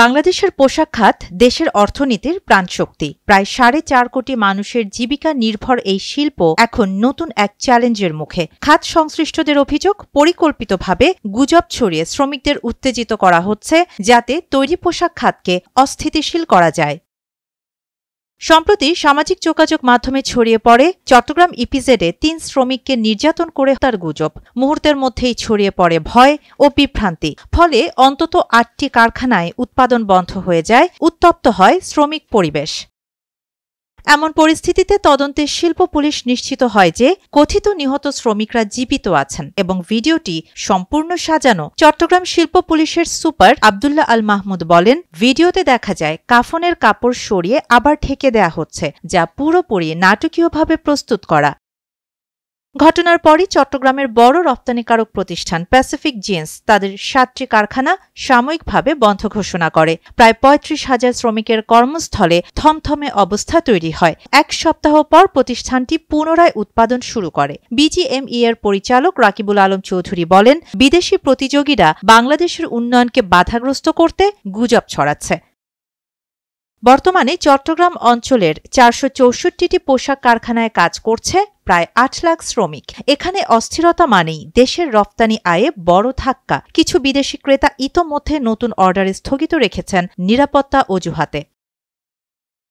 বাংলাদেশের পোশাক খাত দেশের অর্থনীতির প্রাণশক্তি। প্রায় 4.5 কোটি মানুষের জীবিকা নির্ভর এই শিল্প এখন নতুন এক চ্যালেঞ্জের মুখে। খাত সংশ্লিষ্টদের অভিযোগ, পরিকল্পিতভাবে গুজব ছড়িয়ে শ্রমিকদের উত্তেজিত করা হচ্ছে যাতে তৈরি পোশাক খাতকে অস্থিতিশীল করা যায়। সম্প্রতি সামাজিক যোগাযোগ মাধ্যমে ছড়িয়ে পড়ে চট্টগ্রাম ইপিজেডে 3 শ্রমিককে নির্যাতন করে হত্যার গুজব। মুহূর্তের মধ্যেই ছড়িয়ে পড়ে ভয় ও বিভ্রান্তি। ফলে অন্তত 8টি কারখানায় উৎপাদন বন্ধ হয়ে যায়, উত্তপ্ত হয় শ্রমিক পরিবেশ। এমন পরিস্থিতিতে তদন্তে শিল্প পুলিশ নিশ্চিত হয় যে কথিত নিহত শ্রমিকরা জীবিত আছেন এবং ভিডিওটি সম্পূর্ণ সাজানো। চট্টগ্রাম শিল্প পুলিশের সুপার আব্দুল্লাহ আল মাহমুদ বলেন, ভিডিওতে দেখা যায় কাফনের কাপড় সরিয়ে আবার ঢেকে দেয়া হচ্ছে, যা পুরোপুরি নাটকীয়ভাবে প্রস্তুত করা। ঘটনার পরই চট্টগ্রামের বড় রপ্তানিকারক প্রতিষ্ঠান প্যাসিফিক জিন্স তাদের 7টি কারখানা সাময়িকভাবে বন্ধ ঘোষণা করে। প্রায় 35,000 শ্রমিকের কর্মস্থলে থমথমে অবস্থা তৈরি হয়। 1 সপ্তাহ পর প্রতিষ্ঠানটি পুনরায় উৎপাদন শুরু করে। বিজিএমই এর পরিচালক রাকিবুল আলম চৌধুরী বলেন, বিদেশি প্রতিযোগীরা বাংলাদেশের উন্নয়নকে বাধাগ্রস্ত করতে গুজব ছড়াচ্ছে। বর্তমানে চট্টগ্রাম অঞ্চলের 464টি পোশাক কারখানায় কাজ করছে প্রায় 8 লাখ শ্রমিক। এখানে অস্থিরতা মানেই দেশের রপ্তানি আয়ে বড় ধাক্কা। কিছু বিদেশি ক্রেতা ইতোমধ্যে নতুন অর্ডার স্থগিত রেখেছেন নিরাপত্তা অজুহাতে।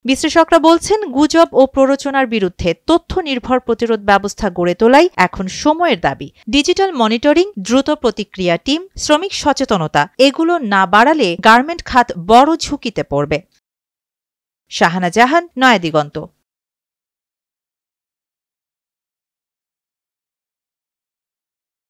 বিশ্লেষকরা বলছেন, গুজব ও প্ররোচনার বিরুদ্ধে তথ্য নির্ভর প্রতিরোধ ব্যবস্থা গড়ে তোলাই এখন সময়ের দাবি। ডিজিটাল মনিটরিং, দ্রুত প্রতিক্রিয়া টিম, শ্রমিক সচেতনতা এগুলো না বাড়ালে গার্মেন্ট খাত বড় ঝুঁকিতে পড়বে। শাহানা জাহান, নয়াদিগন্ত।